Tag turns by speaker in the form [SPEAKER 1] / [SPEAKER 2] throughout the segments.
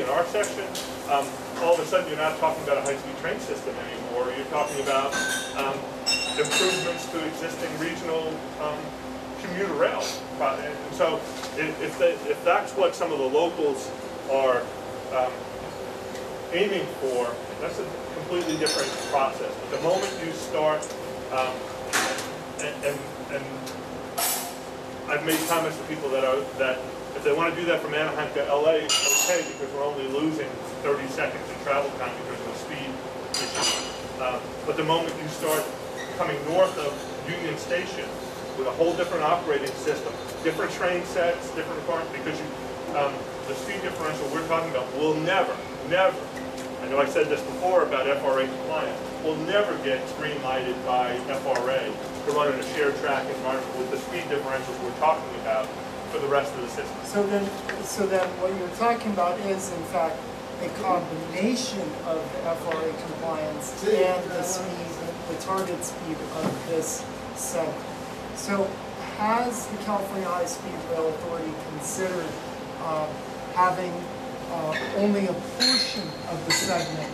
[SPEAKER 1] in our section, all of a sudden you're not talking about a high-speed train system anymore. You're talking about improvements to existing regional commuter rail. And so if that's what some of the locals are aiming for, that's a completely different process. But the moment you start, and I've made comments to people that if they want to do that from Anaheim to LA, okay, because we're only losing 30 seconds in travel time because of the speed issue. But the moment you start coming north of Union Station with a whole different operating system, different train sets, different requirements, because the speed differential we're talking about will never, I know I said this before about FRA compliance, will never get green-lighted by FRA to run in a shared track environment with the speed differentials we're talking about for the rest of the system.
[SPEAKER 2] So then what you're talking about is, in fact, a combination of the FRA compliance and the speed, the target speed of this segment. So has the California High-Speed Rail Authority considered having only a portion of the segment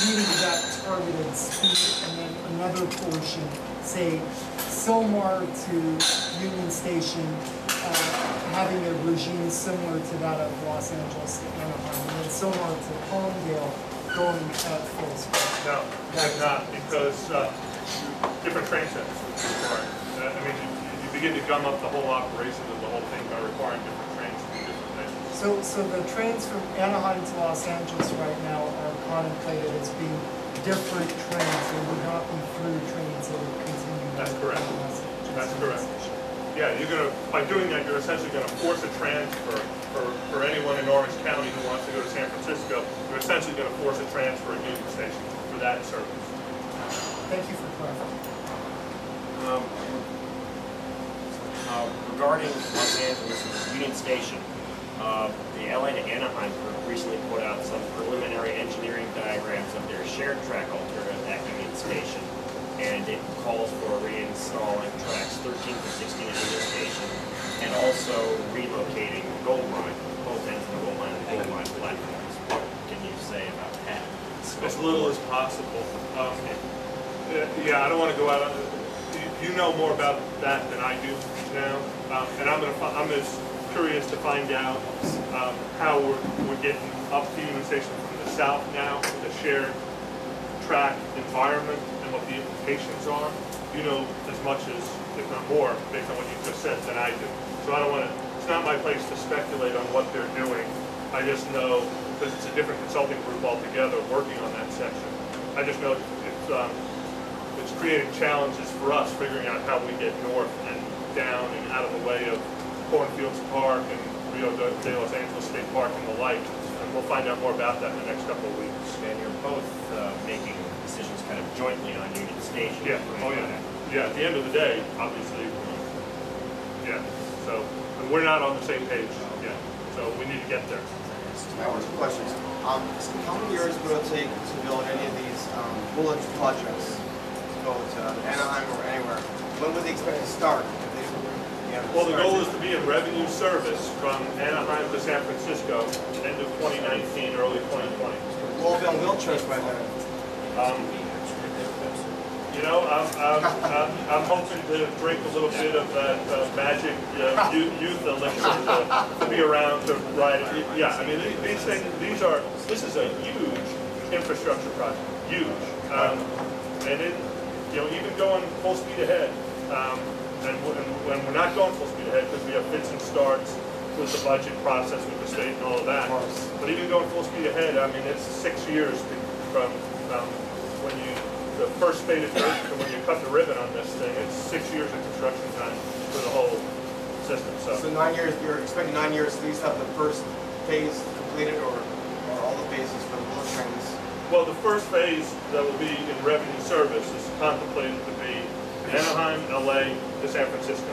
[SPEAKER 2] meeting that targeted speed, and then another portion, say, Silmar to Union Station, having a regime similar to that of Los Angeles to Anaheim, and then Silmar to Palmdale going at full speed?
[SPEAKER 1] No, I'm not, because different train sets required. I mean, you begin to gum up the whole operation of the whole thing by requiring different trains to do different things.
[SPEAKER 2] So the trains from Anaheim to Los Angeles right now are contemplated as being different trains. They would not be through trains that would continue.
[SPEAKER 1] That's correct. That's correct. Yeah, by doing that, you're essentially going to force a transfer for anyone in Orange County who wants to go to San Francisco. You're essentially going to force a transfer at Union Station for that service.
[SPEAKER 2] Thank you for clarifying.
[SPEAKER 3] Regarding Los Angeles and Union Station, the LA to Anaheim group recently put out some preliminary engineering diagrams of their shared track alternative at Union Station, and it calls for reinstalling tracks 13 to 16 at Union Station, and also relocating the Gold Line, both ends of the Gold Line and the Gold Line platforms. What can you say about that?
[SPEAKER 1] As little as possible. Yeah, I don't want to go out on. You know more about that than I do now, and I'm as curious to find out how we're getting up to Union Station from the south now, the shared track environment and what the implications are. You know as much as, if not more, based on what you just said, than I do. So I don't want to. It's not my place to speculate on what they're doing. I just know, because it's a different consulting group altogether working on that section. I just know it's creating challenges for us figuring out how we get north and down and out of the way of Cornfields Park and Rio de Los Angeles State Park and the like. And we'll find out more about that in the next couple of weeks.
[SPEAKER 3] And you're both making decisions kind of jointly on Union Station.
[SPEAKER 1] Yeah. Oh yeah. Yeah. At the end of the day, obviously. Yeah. So, and we're not on the same page yet. So we need to get there.
[SPEAKER 4] I have some questions. How many years will it take to build any of these bullet projects? To go to Anaheim or anywhere. When would they expect to start?
[SPEAKER 1] Well, the goal is to be in revenue service from Anaheim to San Francisco, end of 2019, early 2020.
[SPEAKER 4] We'll be on wheelchairs by then.
[SPEAKER 1] You know, I'm hoping to drink a little bit of that magic youth elixir to be around to ride it. Yeah, I mean, this is a huge infrastructure project, huge. And it, you know, even going full speed ahead, and when we're not going full speed ahead because we have fits and starts with the budget process with the state and all of that. But even going full speed ahead, I mean, it's 6 years from when the first spade of dirt to when you cut the ribbon on this thing. It's 6 years of construction time for the whole system.
[SPEAKER 4] So 9 years, you're expecting 9 years at least to have the first phase completed, or all the phases for the bullet trains?
[SPEAKER 1] Well, the first phase that will be in revenue service is contemplated to be Anaheim, LA to San Francisco.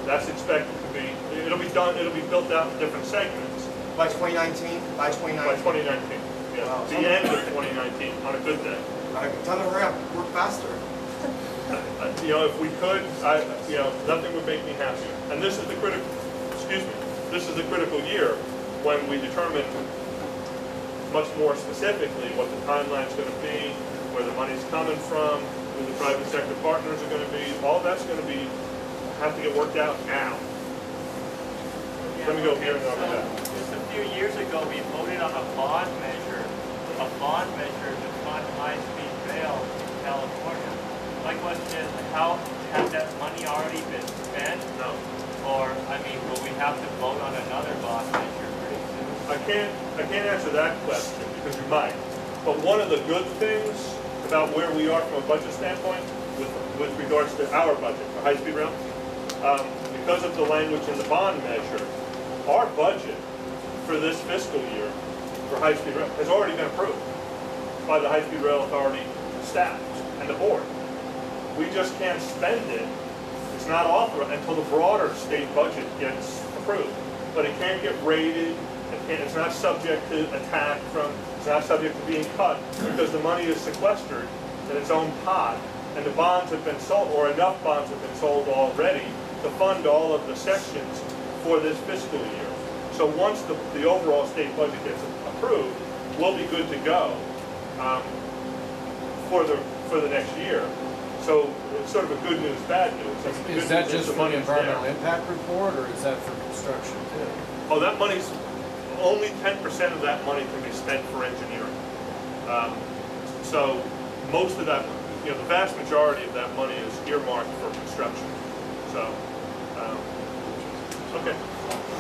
[SPEAKER 1] That's expected to be, it'll be built out in different segments.
[SPEAKER 4] By 2019? By 2019?
[SPEAKER 1] By 2019, yeah. Wow. The end of 2019, on a good day.
[SPEAKER 4] Tell them to hurry up, work faster.
[SPEAKER 1] You know, if we could, you know, nothing would make me happier. And this is the critical, this is the critical year when and we determine much more specifically what the timeline's going to be, where the money's coming from, who the private sector partners are going to be, all that's going to have to get worked out now.
[SPEAKER 5] Yeah,
[SPEAKER 1] Let me go
[SPEAKER 5] okay,
[SPEAKER 1] here and over that.
[SPEAKER 5] Just a few years ago, we voted on a bond measure to fund high-speed rail in California. My question is, how has that money already been spent?
[SPEAKER 1] No.
[SPEAKER 5] Or, I mean, will we have to vote on another bond measure pretty soon?
[SPEAKER 1] I can't answer that question because you might. But one of the good things about where we are from a budget standpoint with regards to our budget for high-speed rail, because of the language in the bond measure, our budget for this fiscal year for high-speed rail has already been approved by the High-Speed Rail Authority staff and the board. We just can't spend it. It's not authorized until the broader state budget gets approved. But it can't get rated. It's not subject to attack it's not subject to being cut because the money is sequestered in its own pot, and the bonds have been sold, or enough bonds have been sold already to fund all of the sections for this fiscal year. So once the overall state budget gets approved, we'll be good to go for the next year. So it's sort of a good news, bad news. I mean,
[SPEAKER 6] Is that just
[SPEAKER 1] the
[SPEAKER 6] for the
[SPEAKER 1] money's
[SPEAKER 6] environmental
[SPEAKER 1] there.
[SPEAKER 6] impact report, or is that for construction too?
[SPEAKER 1] Oh, that money's, only 10% of that money can be spent for engineering. So most of that, the vast majority of that money is earmarked for construction. So, okay.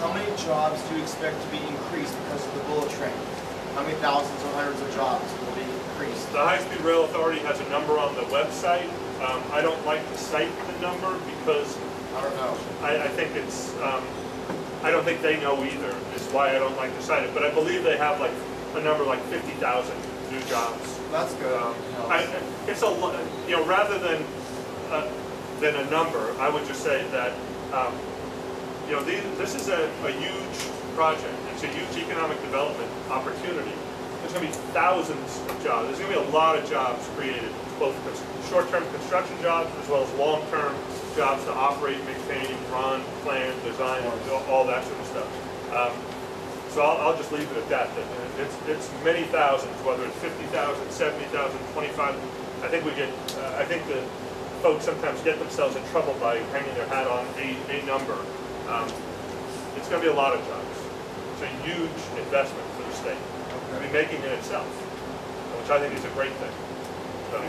[SPEAKER 4] How many jobs do you expect to be increased because of the bullet train? How many thousands or hundreds of jobs will be increased?
[SPEAKER 1] The High-Speed Rail Authority has a number on the website. I don't like to cite the number because
[SPEAKER 4] I don't know.
[SPEAKER 1] I think it's, I don't think they know either, is why I don't like to cite it. But I believe they have like a number like 50,000 new jobs.
[SPEAKER 4] That's good.
[SPEAKER 1] It's a, rather than a number, I would just say that, this is a huge project. It's a huge economic development opportunity. There's going to be thousands of jobs. There's going to be a lot of jobs created, both short-term construction jobs as well as long-term jobs to operate, maintain, run, plan, design, all that sort of stuff. So I'll just leave it at that. It's many thousands, whether it's 50,000, 70,000, 25. I think the folks sometimes get themselves in trouble by hanging their hat on a number. It's going to be a lot of jobs. It's a huge investment for the state. To be making in itself, which I think is a great thing. So,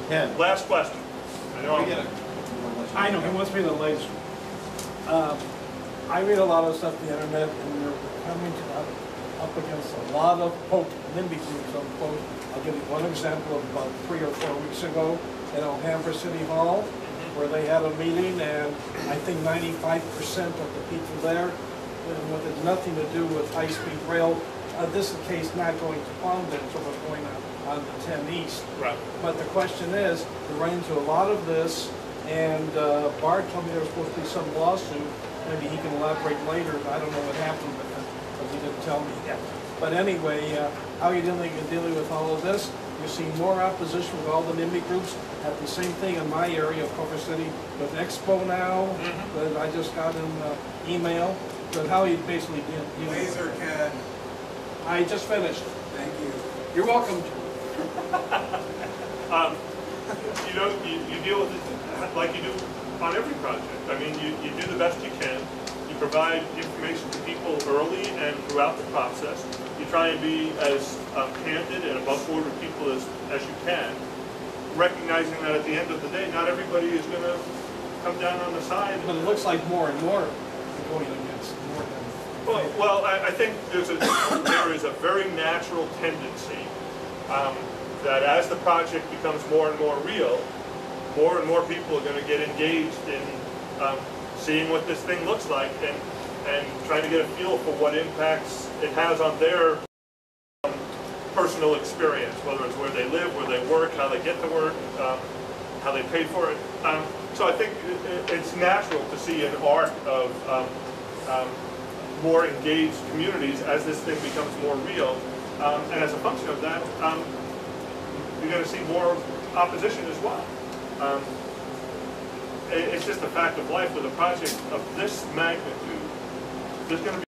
[SPEAKER 6] Ken.
[SPEAKER 1] last question.
[SPEAKER 7] I know, he wants me to laser. I read a lot of stuff on the internet, and we're coming up against a lot of NIMBY groups, unquote. I'll give you one example of about 3 or 4 weeks ago at Alhambra City Hall, where they had a meeting, and I think 95% of the people there, it had nothing to do with high-speed rail. This case not going to Providence, or going on the 10 East.
[SPEAKER 1] Right.
[SPEAKER 7] But the question is, we ran into a lot of this, and Bart told me there was supposed to be some lawsuit. Maybe he can elaborate later. I don't know what happened, but he didn't tell me yet. But anyway, how are you dealing with all of this? You see more opposition with all the NIMBY groups. Have the same thing in my area of Culver City with Expo now. That I just got an email. But how you basically deal with
[SPEAKER 8] Laser Ken.
[SPEAKER 7] I just finished.
[SPEAKER 8] Thank you.
[SPEAKER 7] You're welcome.
[SPEAKER 1] You deal with it like you do on every project. I mean, you do the best you can. You provide information to people early and throughout the process. You try and be as candid and above board with people as you can, recognizing that at the end of the day, not everybody is going to come down on the side.
[SPEAKER 7] But it looks like more and more are going against more than.
[SPEAKER 1] Well, I think there is a very natural tendency that as the project becomes more and more real, more and more people are going to get engaged in seeing what this thing looks like and trying to get a feel for what impacts it has on their personal experience, whether it's where they live, where they work, how they get to work, how they pay for it. So I think it's natural to see an arc of more engaged communities as this thing becomes more real. And as a function of that, you're going to see more opposition as well. It's just a fact of life with a project of this magnitude. There's going to be